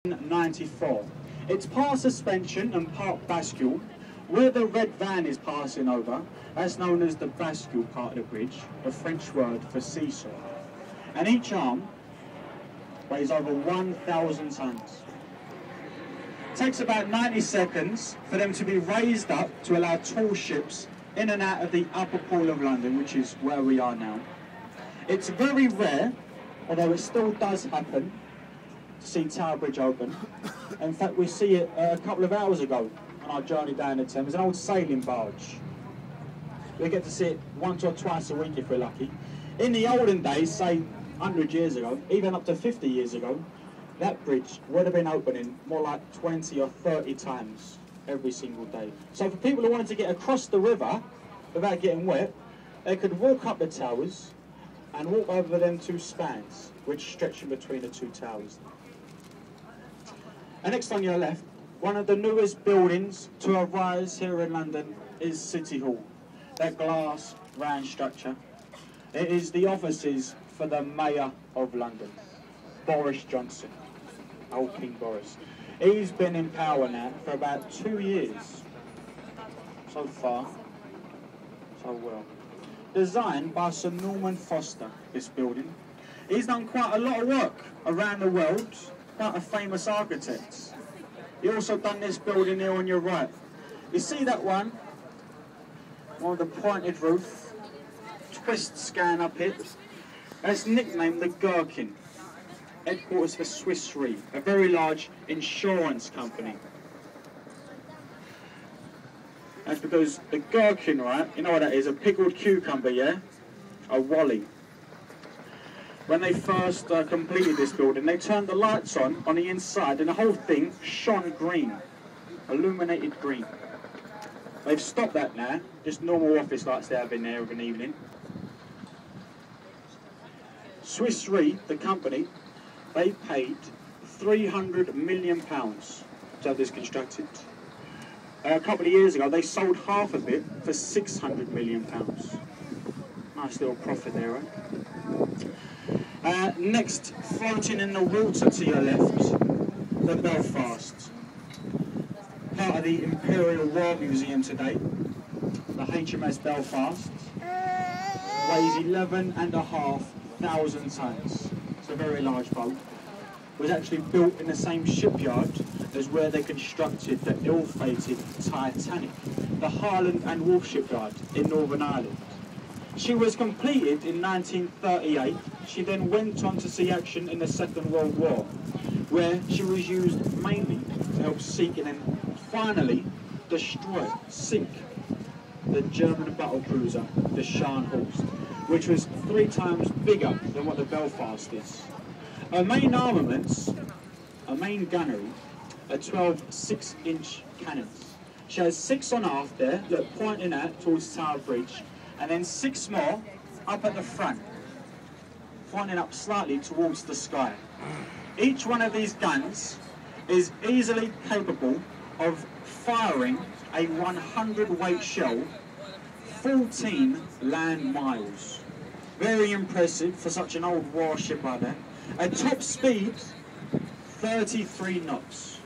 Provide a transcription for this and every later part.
94. It's part suspension and part bascule. Where the red van is passing over, that's known as the bascule part of the bridge, a French word for seesaw. And each arm weighs over 1,000 tons. It takes about 90 seconds for them to be raised up to allow tall ships in and out of the upper pool of London, which is where we are now. It's very rare, although it still does happen, to see Tower Bridge open. In fact, we see it a couple of hours ago on our journey down the Thames, an old sailing barge. We get to see it once or twice a week if we're lucky. In the olden days, say 100 years ago, even up to 50 years ago, that bridge would have been opening more like 20 or 30 times every single day. So for people who wanted to get across the river without getting wet, they could walk up the towers and walk over them two spans, which stretch in between the two towers. And next on your left, one of the newest buildings to arise here in London is City Hall. That glass round structure. It is the offices for the Mayor of London, Boris Johnson, old King Boris. He's been in power now for about 2 years. So far, so well. Designed by Sir Norman Foster, this building. He's done quite a lot of work around the world, quite a famous architect. He also done this building here on your right. You see that one with the pointed roof, twist scan up it. That's nicknamed the Gherkin, headquarters for Swiss Re, a very large insurance company. That's because the Gherkin, right, you know what that is, a pickled cucumber, yeah? A wally. When they first completed this building, they turned the lights on the inside and the whole thing shone green, illuminated green. They've stopped that now, just normal office lights they have in there of an evening. Swiss Re, the company, they paid £300 million to have this constructed. A couple of years ago, they sold half of it for £600 million. Nice little profit there, right? Next, floating in the water to your left, the Belfast. Part of the Imperial War Museum today, the HMS Belfast, weighs 11,500 tons. It's a very large boat. It was actually built in the same shipyard as where they constructed the ill-fated Titanic, the Harland and Wolff shipyard in Northern Ireland. She was completed in 1938. She then went on to see action in the Second World War, where she was used mainly to help seek and then finally destroy, sink the German battlecruiser, the Scharnhorst, which was 3 times bigger than what the Belfast is. Her main armaments, her main gunnery, are 12 6-inch cannons. She has 6 on aft there, look, pointing out towards Tower Bridge, and then 6 more up at the front, pointing up slightly towards the sky. Each one of these guns is easily capable of firing a 100-weight shell 14 land miles. Very impressive for such an old warship like that. At top speed, 33 knots.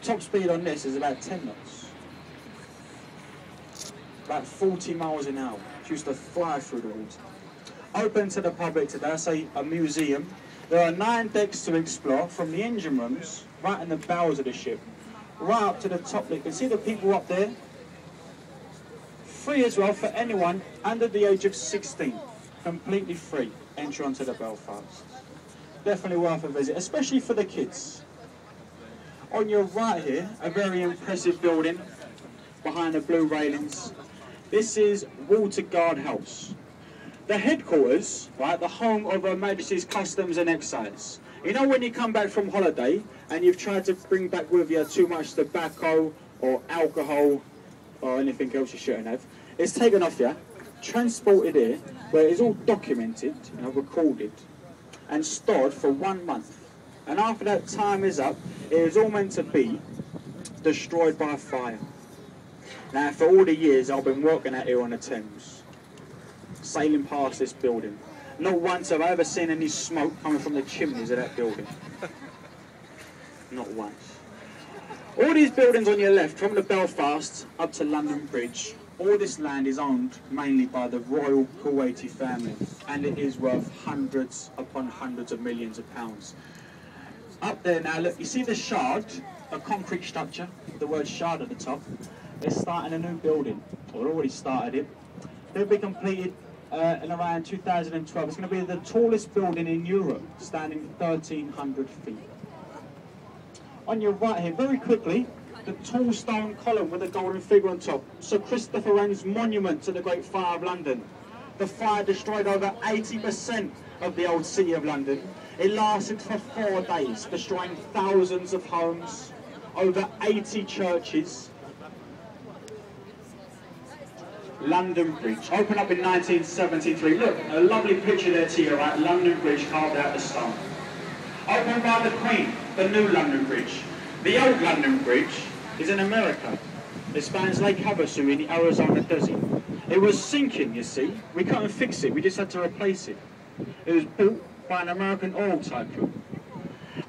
Top speed on this is about 10 knots. About 40 miles an hour. She used to fly through the water. Open to the public today, I say a museum. There are 9 decks to explore, from the engine rooms, right in the bows of the ship, right up to the top. You can see the people up there. Free as well for anyone under the age of 16. Completely free entry onto the Belfast. Definitely worth a visit, especially for the kids. On your right here, a very impressive building behind the blue railings. This is Walter Guard House. The headquarters, right, the home of Her Majesty's Customs and Excise. You know when you come back from holiday and you've tried to bring back with you too much tobacco or alcohol or anything else you shouldn't have, it's taken off you, transported here, where it's all documented, you know, recorded, and stored for 1 month. And after that time is up, it is all meant to be destroyed by fire. Now, for all the years I've been working out here on the Thames, sailing past this building, not once have I ever seen any smoke coming from the chimneys of that building. not once. All these buildings on your left, from the Belfast up to London Bridge, all this land is owned mainly by the royal Kuwaiti family, and it is worth hundreds upon hundreds of millions of pounds. Up there now, look, you see the Shard, a concrete structure, with the word Shard at the top. They're starting a new building, or already started it. They'll be completed in around 2012. It's going to be the tallest building in Europe, standing 1,300 feet. On your right here, very quickly, the tall stone column with a golden figure on top. Sir Christopher Wren's monument to the Great Fire of London. The fire destroyed over 80% of the old city of London. It lasted for 4 days, destroying thousands of homes, over 80 churches. London Bridge, opened up in 1973. Look, a lovely picture there to your right, London Bridge carved out of stone. Opened by the Queen, the new London Bridge. The old London Bridge is in America. It spans Lake Havasu in the Arizona desert. It was sinking, you see. We couldn't fix it, we just had to replace it. It was built by an American oil tycoon.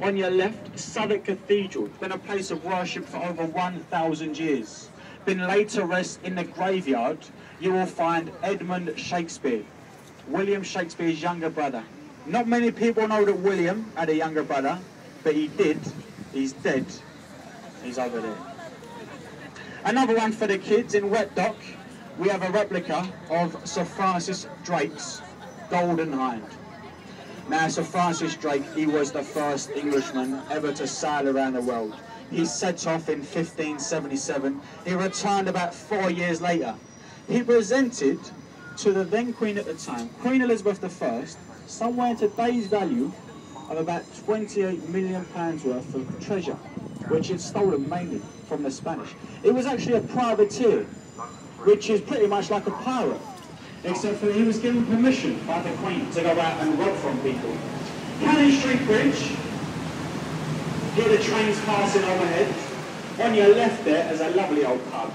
On your left, Southwark Cathedral. It's been a place of worship for over 1,000 years. Been laid to rest in the graveyard, you will find Edmund Shakespeare, William Shakespeare's younger brother. Not many people know that William had a younger brother, but he did. He's dead. He's over there. Another one for the kids in Wet Dock. We have a replica of Sir Francis Drake's Golden Hind. Now, Sir Francis Drake, he was the first Englishman ever to sail around the world. He set off in 1577. He returned about 4 years later. He presented to the then Queen at the time, Queen Elizabeth I, somewhere in today's value of about £28 million worth of treasure, which is stolen mainly from the Spanish. It was actually a privateer, which is pretty much like a pirate, except for he was given permission by the Queen to go out and rob from people. Cannon Street Bridge, here the trains passing overhead. On your left there is a lovely old pub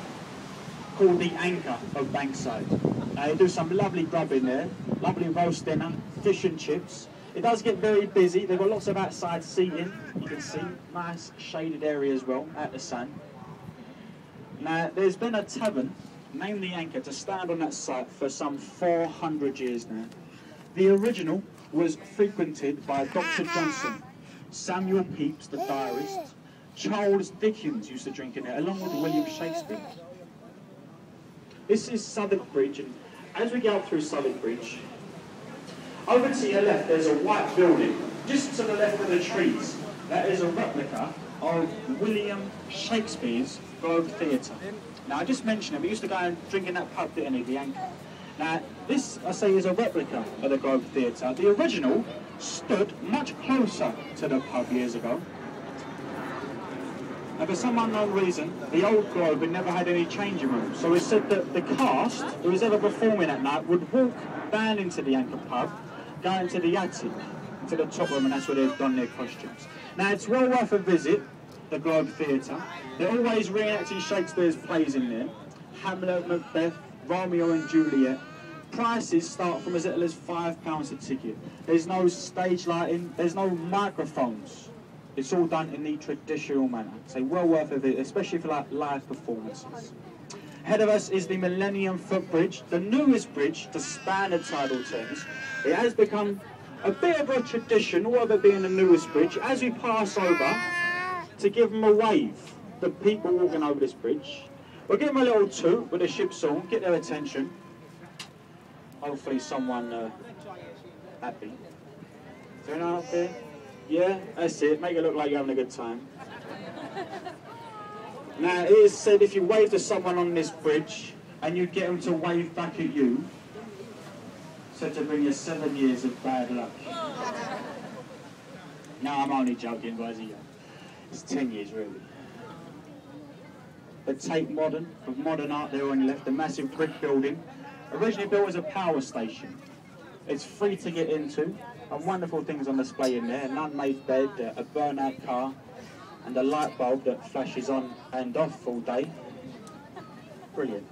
called the Anchor of Bankside. They do some lovely grub in there, lovely roast dinner, fish and chips. It does get very busy. They've got lots of outside seating, you can see, nice shaded area as well, out the sun. Now, there's been a tavern named the Anchor to stand on that site for some 400 years now. The original was frequented by Dr. Johnson, Samuel Pepys, the diarist, Charles Dickens used to drink in it, along with William Shakespeare. This is Southwark Bridge, and as we go up through Southwark Bridge, over to your left there's a white building, just to the left of the trees. That is a replica of William Shakespeare's Globe Theatre. Now, I just mentioned it, we used to go and drink in that pub, didn't we, the Anchor. Now, this, I say, is a replica of the Globe Theatre. The original stood much closer to the pub years ago. And for some unknown reason, the old Globe had never had any changing rooms. So it's said that the cast, who was ever performing at night, would walk down into the Anchor pub, go into the attic, into the top room, and that's where they've done their costumes. Now, it's well worth a visit, the Globe Theatre. They're always reenacting Shakespeare's plays in there. Hamlet, Macbeth, Romeo and Juliet. Prices start from as little as £5 a ticket. There's no stage lighting, there's no microphones. It's all done in the traditional manner. So well worth a visit, especially for like live performances. Ahead of us is the Millennium Footbridge, the newest bridge to span the tidal Thames. It has become a bit of a tradition, all of it being the newest bridge, as we pass over, to give them a wave, the people walking over this bridge. We'll give them a little toot with a ship song, get their attention. Hopefully someone happy. Is there anyone out there? Yeah, that's it. Make it look like you're having a good time. Now, it is said if you wave to someone on this bridge and you get them to wave back at you, said to bring you 7 years of bad luck. No, I'm only joking, guys. It's 10 years, really. The Tate Modern, with modern art there on your left, the massive brick building, originally built as a power station. It's free to get into, and wonderful things on display in there, an unmade bed, a burnout car, and a light bulb that flashes on and off all day. Brilliant.